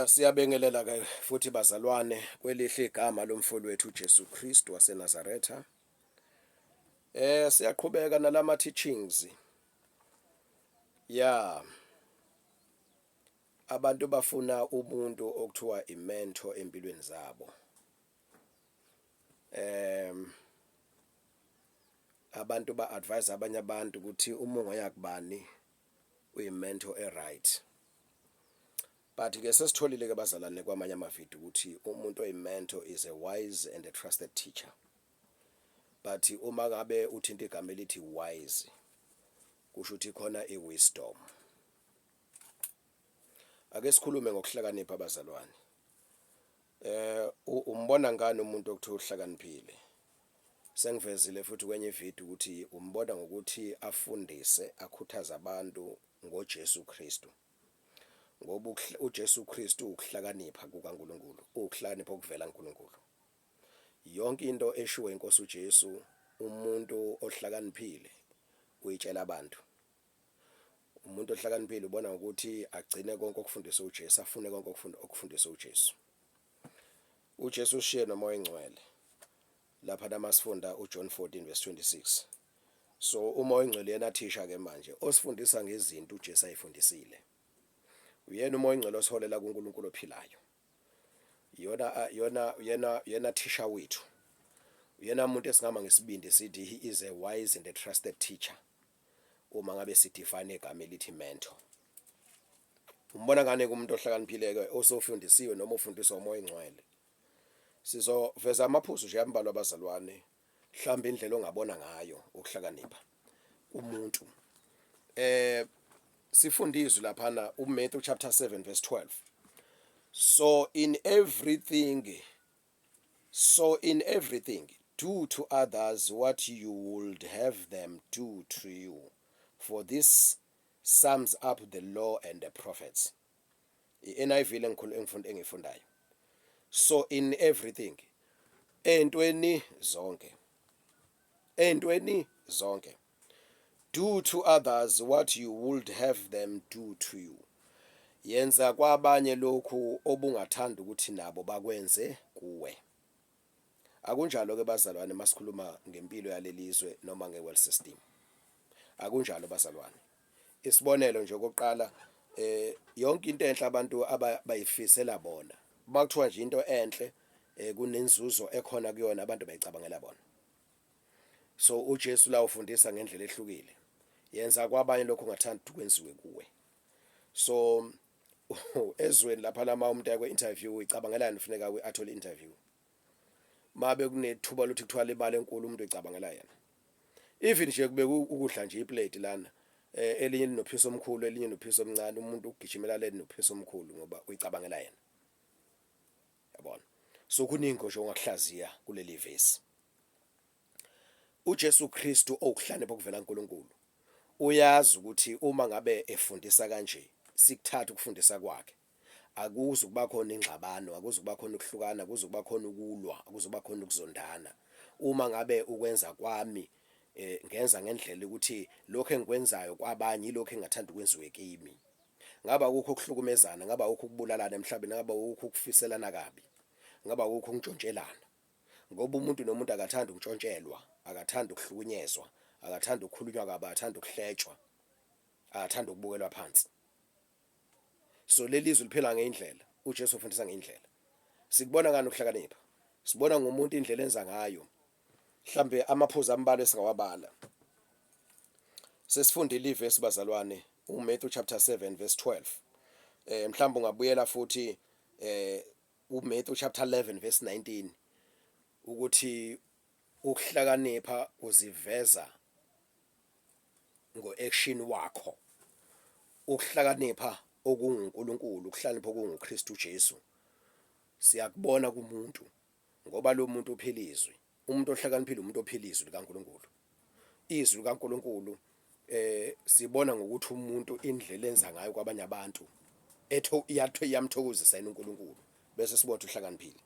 Siyabengelela ke futhi bazalwane kwelihle igama lomfoli wethu uJesu Kristu waseNazaretha. Siyaqhubeka nalama teachings. Abantu bafuna umuntu okuthiwa imentor empilweni zabo. Abantu ba-advise abanye abantu ukuthi uma ungayakubani uyimentor right. But ke sesitholile ke bazalwane kwamanye amavidiyo ukuthi umuntu oyimentor is a wise and a trusted teacher. But uma ngabe uthinta igama elithi wise kusho ukuthi khona iwisdom. Ake sikhulume ngokuhlakanipha abazalwane. Umbona ngani umuntu okuthiwa uhlakaniphile? Sengivezile futhi kwenye ividiyo ukuthi umbona ngokuthi afundise akhuthaza abantu ngoJesu Kristu. Ngoba uJesu Kristu ukuhlakanipha kukaNkulunkulu, ukuhlakanipha okuvela kuNkulunkulu. Yonke into eshiwe inkosi uJesu, umuntu ohlakaniphile uyitshela abantu. Umuntu ohlakaniphile ubona ukuthi agcine konke okufundiswa uJesu, afune konke okufundiswa uJesu. uJesu ushiye nomoya engcwele. Lapha namasifunda uJohn 14:26. So umoya engcwele yena thisha ke manje osifundisa ngezinto uJesu ayifundisile. Uyena umoya engcwele osiholela kuNkulunkulu ophilayo. Yena thisha wethu. Uyena umuntu esingama ngesibindi sithi he is a wise and a trusted teacher. Uma ngabe sidefine igama elithi mentor. Umbona ngane kumuntu ohlakaniphile ke osofundisiwe noma ufundiswa umoya engcwele. Sizoveza amaphuzu nje ambalwa abazalwane, mhlawumbe indlela ongabona ngayo ukuhlakanipha umuntu. Sifundizwe lapha uMatthew chapter 7:12. So in everything do to others what you would have them do to you, for this sums up the law and the prophets. NIV engifundayo. So in everything, entweni zonke, do to others what you would have them do to you. Yenza kwabanye lokhu obungathanda ukuthi nabo bakwenze kuwe. Akunjalo ke bazalwane masikhuluma ngempilo yalelizwe noma ngeworld system. Akunjalo bazalwane. Isibonelo nje okoqala yonke into enhle abantu abayifisela bona. Bakuthiwa nje into enhle kunenzuzo ekhona kuyona abantu bayicabangela bona. So uJesu la ufundisa ngendlela ehlukile. Yenza kwabanye lokho ungathanda ukwenziwe kuwe. So ezweni lapha lama umuntu yakwe interview uyicabangelani ufuneka athole interview. Mabe kunethuba lokuthi kuthwala imali enkulu umuntu ecabangela yena. Even nje kube ukudla nje iplate lana elinye linophiso omkhulu elinye nophiso omncane umuntu ugijimela leni nophiso omkhulu ngoba uyicabangela yena. Yabona. So kuningi nje ongakuhlaziya kuleli verse. uJesu Kristu okuhlakanipha okuvela kuNkulunkulu. Uyazi ukuthi uma ngabe efundisa kanje sikuthatha ukufundisa kwakhe. Akuze kuba khona ingxabano, akuze kuba khona ukuhlukana, akuze kuba khona ukulwa, akuze kuba khona ukuzondana. Uma ngabe ukwenza kwami ngenza ngendlela ukuthi lokho engikwenzayo kwabanye ilokho engathanda ukwenziwe kimi. Ngaba ukho ukuhlukumezana, ngaba ukho ukubulalana emhlabeni, ngaba ukho ukufiselana kabi, ngaba ukho ukuntshontshelana. Ngoba umuntu nomuntu akathanda ukuntshontshelwa, akathanda ukuhlukunyezwa, akathanda ukukhulunywa kabi, akathanda ukuhletshwa, akathanda ukubukelwa phansi. So lelizwe liphela ngeindlela, uJesu ufundisa ngeindlela. Sikubona ngani ukuhlakanipha? Sibona ngomuntu indlela enza ngayo. Mhlambe amaphuzu ambalwa esingawabala. Sesifundile iverse bazalwane, uMatthew chapter 7:12. Mhlambe ungabuyela futhi uMatthew chapter 11:19 ukuthi ukuhlakanipha uziveza ngo-action wakho. Ukuhlakanipha okunguNkulunkulu, ukuhlakanipha okunguKristu Jesu. Siyakubona kumuntu ngoba lo muntu uphilizwe. Umuntu ohlakaniphile umuntu ophilizwe likaNkulunkulu. Izwi likaNkulunkulu sibona ngokuthi umuntu indlela enza ngayo kwabanye abantu yamthokozisa uNkulunkulu bese sibotha uhlakaniphile.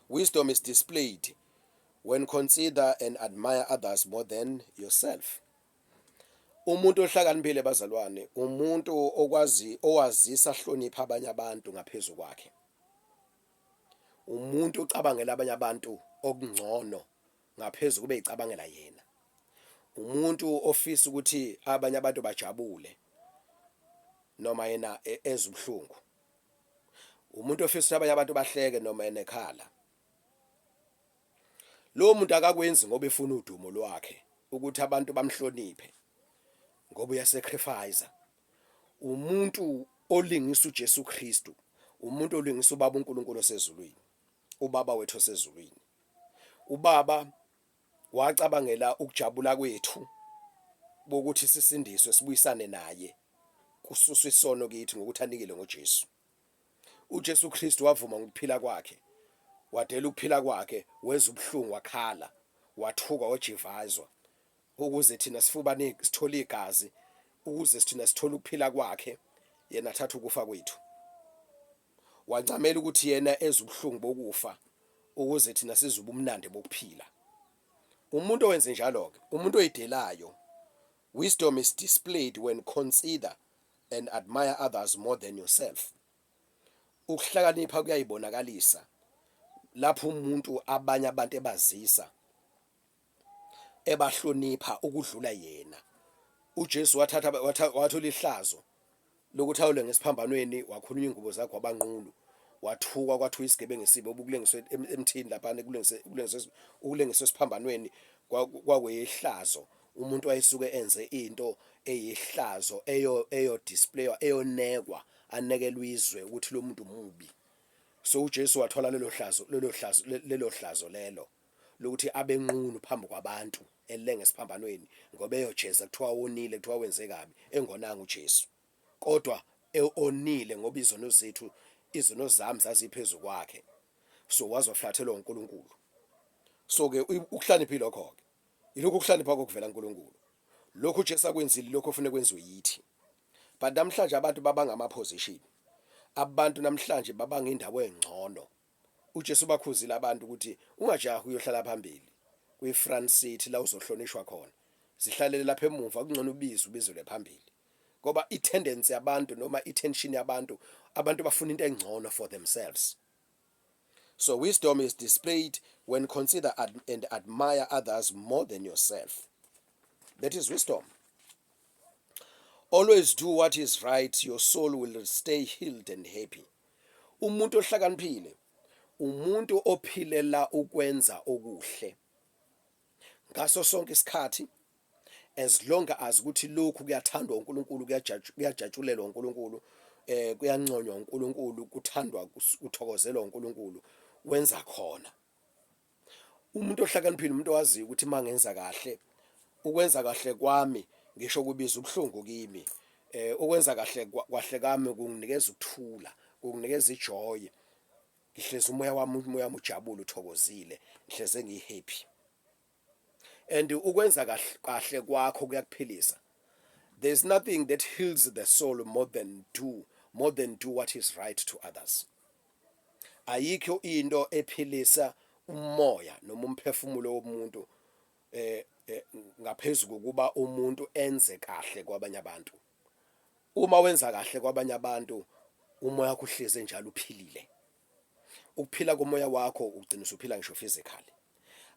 Wisdom is displayed when consider and admire others more than yourself. Umuntu ohlakaniphile bazalwane umuntu owazisa hlonipha abanye abantu ngaphezulu kwakhe. Umuntu ocabangela abanye abantu okungcono ngaphezulu kube icabangela yena. Umuntu ofisa ukuthi abanye abantu bajabule noma yena ezubhlungu. Umuntu ofisa ukuthi abanye abantu bahleke noma yena ekhala. Lo muntu akakwenzi ngoba efuna udumo lwakhe ukuthi abantu bamhloniphe ngoba uyasacrifice. Umuntu olingisa uJesu Kristu, umuntu olingisa ubaba uNkulunkulu osezulwini, ubaba wethu osezulwini. Ubaba wacabangela ukujabula kwethu bokuthi sisindiswe sibuyisane naye kususwe isono kithi ngokuthi anikele ngoJesu. uJesu Kristu wavuma ngokuphila kwakhe, wadela ukuphila kwakhe, weza ubhlungu wakhala, wathuka wajivazwa ukuze thina sifubane sithole igazi, ukuze thina sithole ukuphila kwakhe, yena athatha ukufa kwethu. Wancamela ukuthi yena ezubhlungu bokufa ukuze thina sizuba umnandi bokuphila. Umuntu owenze njalo ke, umuntu oyidelayo, wisdom is displayed when consider and admire others more than yourself. Ukuhlakanipha kuyayibonakalisa lapho umuntu abanye abantu ebazisa, ebahlonipha ukudlula yena. uJesu wathola ihlazo lokuthi awule ngesiphambanweni, wakhulunywa ingubo zakhe wabanqunu, wathuka kwathiwa isigebengu esibe obukulengiswe emthini lapha kulengiswe esiphambanweni kwakuyihlazo. Umuntu wayesuke enze into eyihlazo eyo display eyonekwa, anekelwe izwe ukuthi lo muntu mubi. So uJesu wathola lelo hlazo lokuthi abenqunu phambi kwabantu elenge esiphambanweni ngoba eyojeza kuthiwa wonile, kuthiwa wenze kabi, engonanga uJesu. Kodwa onile ngoba izono zethu, izono zami zaziphezulu kwakhe. So wazoflathelwa uNkulunkulu. So ke ukuhlanipha lokho ke ilokhu ukuhlanipha kokuvela uNkulunkulu. Lokhu uJesu akwenzile, lokho ufune kwenziwe yithi. But namhlanje abantu babangama position. Abantu namhlanje babanga indawo engcono. uJesu bakhuzile abantu ukuthi ungajahi uyohlala phambili kwi-front seat la uzohlonishwa khona. Zihlalele lapha emuva kungcono ubizwe phambili. Ngoba i-tendency yabantu noma i-tension yabantu, abantu bafuna into engcono for themselves. So wisdom is displayed when consider and admire others more than yourself. That is wisdom. Always do what is right, your soul will stay healed and happy. Umuntu ohlakaniphile, umuntu ophilela ukwenza okuhle ngaso sonke isikhathi, as long as ukuthi lokhu kuyathandwa uNkulunkulu, kuyajatshulelwa uNkulunkulu, kuyanconywa uNkulunkulu, kuthandwa, kuthokozelwa uNkulunkulu, wenza khona. Umuntu ohlakaniphile umuntu owaziyo ukuthi mangenza kahle, ukwenza kahle kwami ngisho kubiza ubhlungu kimi, ukwenza kahle kwami kunginikeza ukuthula, kunginikeza ijoy. Ngihlezi umoya wami ujabule uthokozile, ngihleze ngihappy. And ukwenza kahle kwakho kuyakuphilisa. There's nothing that heals the soul more than do what is right to others. Ayikho into ephilisa umoya noma umphefumulo womuntu ngaphezulu kokuba umuntu enze kahle kwabanye abantu. Uma wenza kahle kwabanye abantu, umoya wakho uhleze njalo uphilile. Ukuphila komoya wakho ugcina usuphila ngisho physically.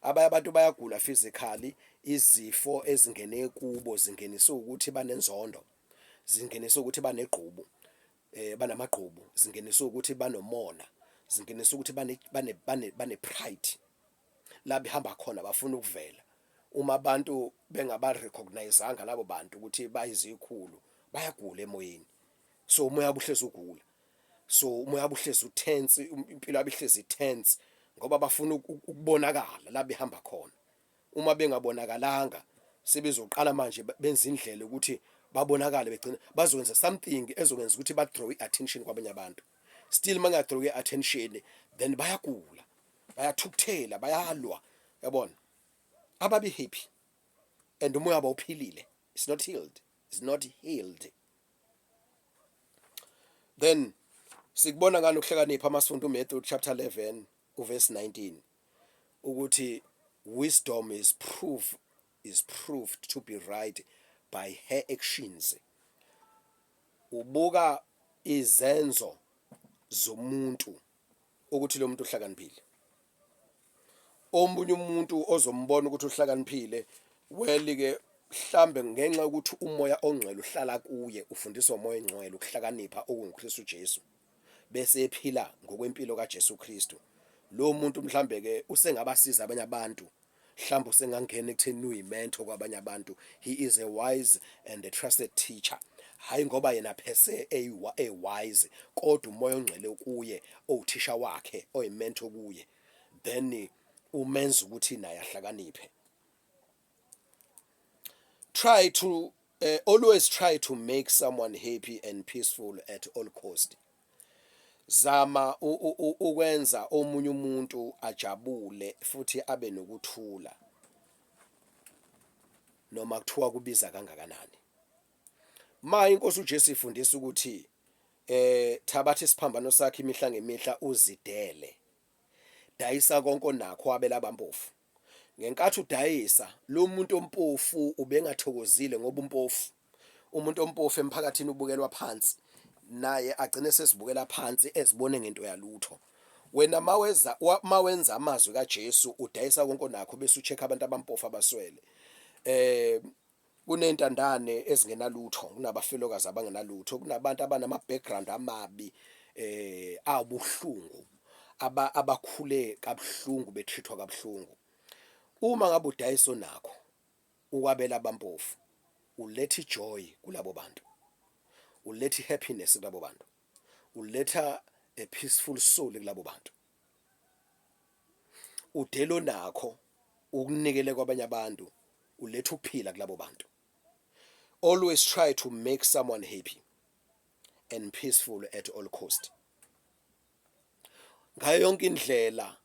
Abanye abantu bayagula physically, izifo ezingene kubo zingenisa ukuthi banenzondo, zingenisa ukuthi banegqubu, banamagqubu, zingenisa ukuthi banomona, zingenisa ukuthi bane pride. La behamba khona bafuna ukuvela. Uma abantu bengaba recognizeanga labo bantu ukuthi bayizikhulu, bayagula emoyeni. So umoya obuhlezi ugula. So umoya obuhlezi utense, impilo abihlezi tense ngoba bafuna ukubonakala la behamba khona. Uma bengabonakalanga, sebezoqala manje benza indlela ukuthi babonakale, begcina bazokwenza something ezokwenza ukuthi ba draw attention kwabanye abantu. Still manga draw attention, then bayagula, bayathukuthela, bayalwa, yabona. Ababi happy and umoya bawuphilile. It's not healed. It's not healed. Then sikubona ngani ukuhlakanipha amasundu Matthew chapter 11 verse 19 ukuthi wisdom is proved to be right by her actions. Ubuka izenzo zomuntu ukuthi lo muntu uhlakaniphile. Omunye umuntu ozombona ukuthi uhlakaniphile ke mhlambe ngenxa ukuthi umoya ongcwele uhlala kuye, ufundiswa umoya ongcwele ukuhlakanipha okunguKristu Jesu, bese ephila ngokwempilo kaJesu Kristu. Lo muntu mhlambe ke usengabasiza abanye abantu, mhlambe usengangena ekutheni uyimento kwabanye abantu. He is a wise and a trusted teacher. Hayi ngoba yena phese wise, kodwa umoya ongcwele kuye owuthisha wakhe, oyimento kuye, then umenza ukuthi naye ahlakaniphe. Always try to make someone happy and peaceful at all cost. Zama ukwenza omunye umuntu ajabule futhi abe nokuthula noma kuthiwa kubiza kangakanani. Inkosi uJesu ifundisa ukuthi thabatha isiphambano sakhe imihla ngemihla uzidele. Dayisa konke onakho wabela abampofu. Ngenkathi udayisa, lo muntu ompofu ubengathokozile ngoba umpofu. Umuntu ompofu emphakathini ubukelwa phansi, naye agcine sesibukela phansi ezibone ngento yalutho. Wena mawenza amazwi kaJesu, udayisa konke onakho bese ucheck abantu abampofu abaswele. Kunentandane ezingenalutho, kunabafelokazi abangenalutho, kunabantu abanama background amabi, abuhlungu, abakhule kabuhlungu, betreatwa kabuhlungu. Uma ngabe udayisa onakho ukwabela abampofu, uletha joy kulabo bantu, uletha happiness kulabo bantu, uletha a peaceful soul kulabo bantu. Udelo nakho ukunikele kwabanye abantu, uletha ukuphila kulabo bantu. Always try to make someone happy and peaceful at all cost. Ngayo yonke indlela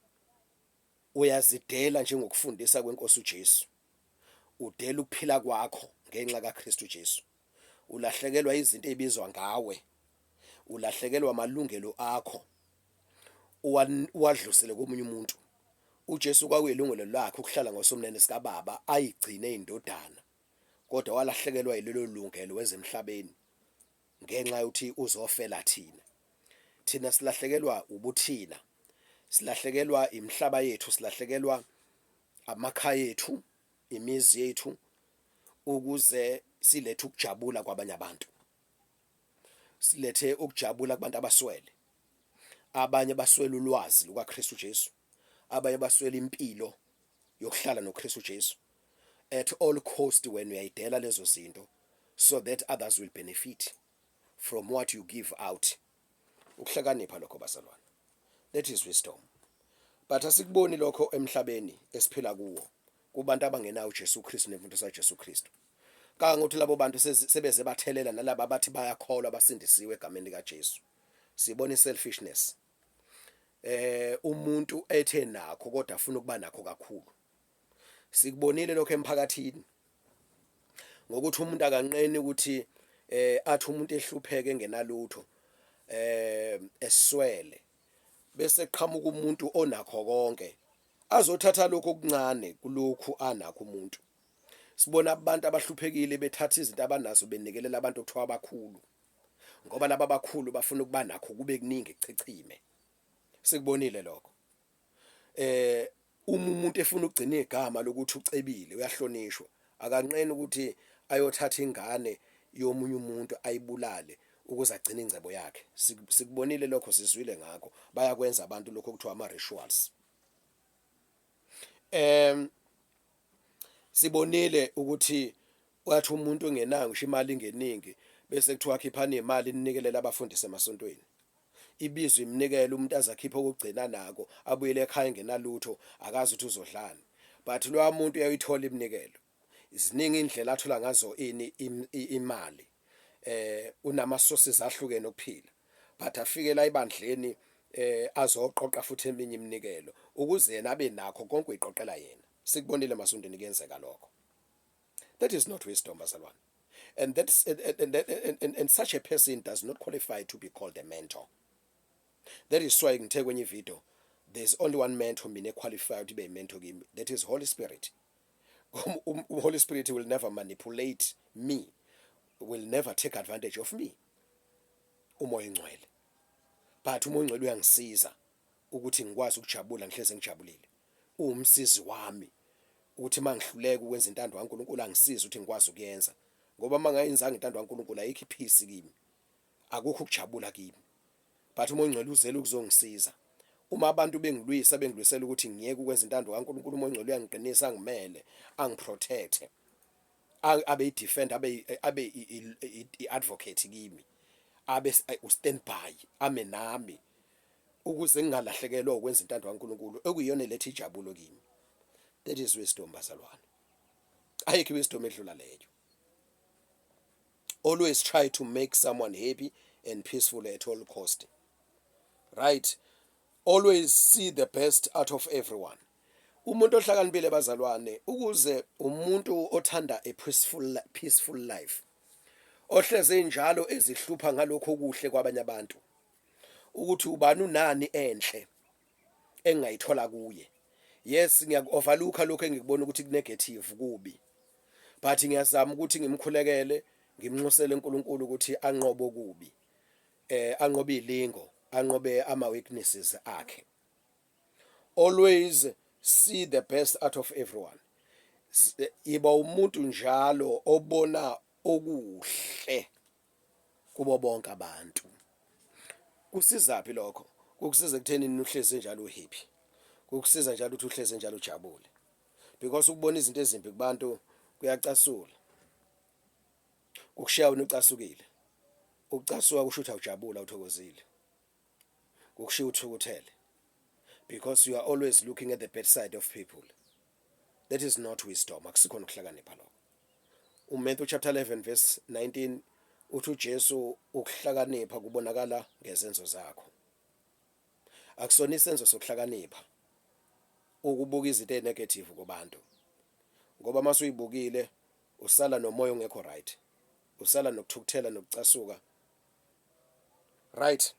uyazidela njengokufundisa kwenkosi uJesu. Udela ukuphila kwakho ngenxa kaKristu Jesu. Ulahlekelwa izinto ezibizwa ngawe. Ulahlekelwa amalungelo akho. Uwadlusele komunye umuntu. uJesu kwakuyilungelo lakhe ukuhlala ngosomnene sikaBaba ayigcine indodana. Kodwa walahlekelwa yilelo lungelo wezemhlabeni ngenxa yokuthi uzofela thina. Thina silahlekelwa ubuthina. Silahlekelwa imhlaba yethu, silahlekelwa amakhaya ethu, imizi yethu, ukuze silethe ukujabula kwabanye abantu. Silethe ukujabula kubantu abaswele. Abanye baswele ulwazi lukaKristu Jesu. Abanye baswele impilo yokuhlala noKristu Jesu. At all cost when uyayidela lezo zinto, so that others will benefit from what you give out. Ukuhlakanipha lokho bazalwane. That is wisdom. But asikuboni lokho emhlabeni esiphila kuwo kubantu abangenayo uJesu Kristu nemfundiso kaJesu Kristu. Kangokuthi labo bantu sebeze bathelela nalabo abathi bayakholwa abasindisiwe egameni likaJesu. Sibona iselfishness. Umuntu ethe nakho kodwa afuna ukuba nakho kakhulu. Sikubonile lokho emphakathini. Ngokuthi umuntu akanqeni ukuthi athi umuntu ehlupheke ngenalutho eswele, bese qhamuka umuntu onakho konke azothatha lokho okuncane kulokhu anakho umuntu. Sibona abantu abahluphekile bethatha izinto abanazo benikelela abantu okuthiwa abakhulu, ngoba laba abakhulu bafuna ukuba nakho kube kuningi echicime. Sikubonile lokho. Umuntu efuna ukugcina igama lokuthi ucebile uyahlonishwa, akanqeni ukuthi ayothatha ingane yomunye umuntu ayibulale ukuze agcine ingcebo yakhe. Sikubonile lokho, sizwile ngakho. Bayakwenza abantu lokho kuthiwa ama rituals. Sibonile ukuthi wathi umuntu ongenayo ngisho imali ingeningi bese kuthiwa khiphani imali ninikelela abafundisi emasontweni. Ibizwe imnikele umuntu azakhipha ukugcina nako abuyele ekhaya engenalutho akazi ukuthi uzodlana. But lo muntu uyayithola iminikelo. Iziningi indlela athola ngazo imali. Unama sources ahlukene okuphila. But afike la ibandleni azoqoqa futhi eminye iminikelo ukuze yena abe nakho konke uyiqoqela yena. Sikubonile emasontweni kuyenzeka lokho. That is not wisdom, bazalwane. And that's and such a person does not qualify to be called a mentor. That is why ngithe kwenye video, there's only one mentor mina qualified to be a mentor kimi. That is Holy Spirit. Holy Spirit will never manipulate me, will never take advantage of me, umoya ongcwele. But umoya ongcwele uyangisiza ukuthi ngikwazi ukujabula ngihleze ngijabulile. Uwumsizi wami ukuthi mangihluleka ukwenza intando kaNkulunkulu angisiza ukuthi ngikwazi ukuyenza. Ngoba mangayenzanga intando kaNkulunkulu ayikho ipeace kimi. Akukho ukujabula kimi. But umoya ongcwele uzele ukuzongisiza. Uma abantu bengilwisela ukuthi ngiyeke ukwenza intando kaNkulunkulu, umoya ongcwele uyangiqinisa, angimele, angiprotecte. Abe i-defender, abe i-advocate kimi. Abe u-standby, ame nami ukuze ngingalahlekelwa ukwenza intando kaNkulunkulu ekuyiyona lethi ijabulo kimi. That is wisdom, bazalwane. Ayikho wisdom edlula leyo. Always try to make someone happy and peaceful at all cost. Right? Always see the best out of everyone. Umuntu ohlakaniphile bazalwane, ukuze umuntu othanda a peaceful life, ohleze njalo ezihlupha ngalokho okuhle kwabanye abantu, ukuthi ubani unani enhle engayithola kuye. Yes, ngiyaku-overlooka lokho engikubona ukuthi kunegative kubi, but ngiyazama ukuthi ngimkhulekele, ngimnxusele uNkulunkulu ukuthi anqobe okubi, anqobe ilingo, anqobe ama-weaknesses akhe. Always see the best out of everyone. Iba umuntu njalo obona okuhle kubo bonke abantu. Kusizaphi lokho? Kukusiza ekuthenini uhleze njalo uhappy. Kukusiza njalo ukuthi uhleze njalo ujabule. Because ukubona izinto ezimbi kubantu kuyacasula. Ukushiya wena ucasukile. Ukucasuka kusho ukuthi awujabula, uthokozile. Ukushiya uthukuthele. Because you are always looking at the bad side of people. That is not wisdom. Akusikhona ukuhlakanipha lokho. Matthew chapter 11 verse 19 uthi uJesu ukuhlakanipha kubonakala ngezenzo zakho. Akusona isenzo sokuhlakanipha ukubuka izinto ezinegative kubantu. Ngoba mase uyibukile usala nomoya ongekho right. Usala nokuthukuthela nokucasuka. Right?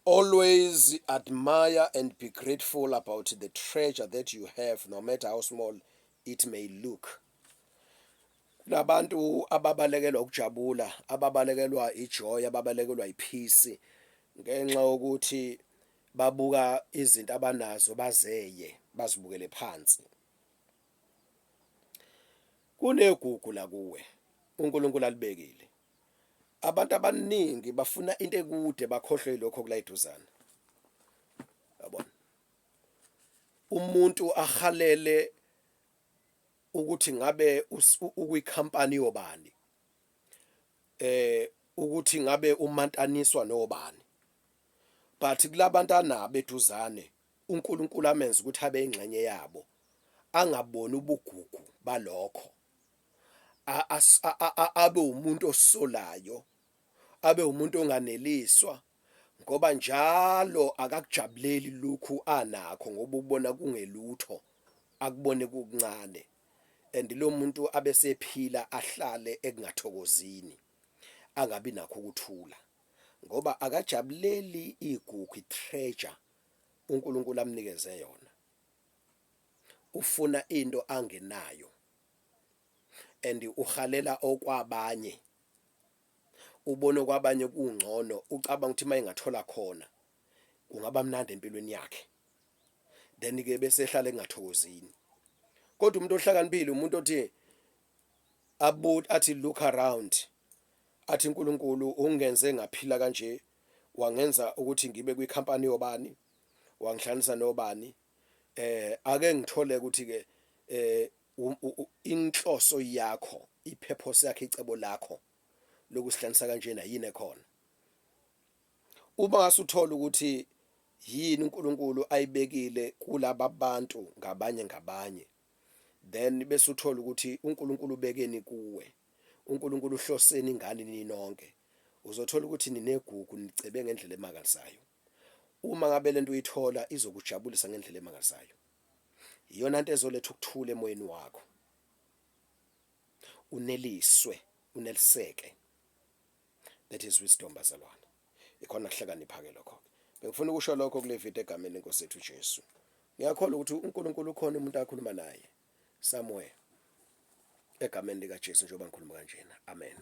Always admire and be grateful about the treasure that you have, no matter how small it may look. Labantu ababalekelwa ukujabula, ababalekelwa ijoy, ababalekelwa ipeace ngenxa ukuthi babuka izinto abanazo bazeye, bazibukele phansi. Kunegugu la kuwe uNkulunkulu alibekile. Abantu abaningi bafuna into ekude bakhohlwe lokho kulayiduzana. Yabona? Umuntu ahalele ukuthi ngabe ukuyikhampani yobani. Ukuthi ngabe umantaniswa nobani. But kulabantu anabe eduzane uNkulunkulu amenza ukuthi abe ingxenye yabo. Angaboni ubugugu balokho. Abe umuntu osolayo. Abe umuntu onganeliswa ngoba njalo akakujabuleli lokhu anakho ngoba ubona kungelutho, akubone kuncane. And lo muntu abe sephila ahlale ekungathokozini, angabi nakho ukuthula ngoba akajabuleli igugu, treasure uNkulunkulu amnikeze yona. Ufuna into angenayo and uhalela okwabanye. Ubone kwabanye kungcono, ucabanga ukuthi mayingathola khona kungaba mnandi empilweni yakhe. Then ke bese ehlala engathokozini. Kodwa umuntu ohlakaniphile umuntu othi athi look around, athi uNkulunkulu ungenze ngaphila kanje, wangenza ukuthi ngibe kwikhampani yobani, wangihlanganisa nobani, ake ngithole ukuthi ke inhloso yakho, ipurpose yakhe, icebo lakho lokusihlanganisa kanjena yini ekhona. Uma ngasuthola ukuthi yini uNkulunkulu ayibekile kulaba bantu ngabanye, then bese uthola ukuthi uNkulunkulu ubekeni kuwe, uNkulunkulu uhloseni ngani ninonke, uzothola ukuthi ninegugu, nicebe ngendlela emangalisayo. Uma ngabe lento uyithola izokujabulisa ngendlela emangalisayo. Iyona into ezoletha ukuthula emoyeni wakho, uneliswe, uneliseke. That is wisdom, bazalwane. Ikhona kuhlakanipha ke lokho. Bengifuna ukusho lokho kule video egameni lenkosi yethu Jesu. ngiyakholwa ukuthi uNkulunkulu ukhona umuntu akhuluma naye somewhere egameni likaJesu njengoba ngikhuluma kanjena, amen.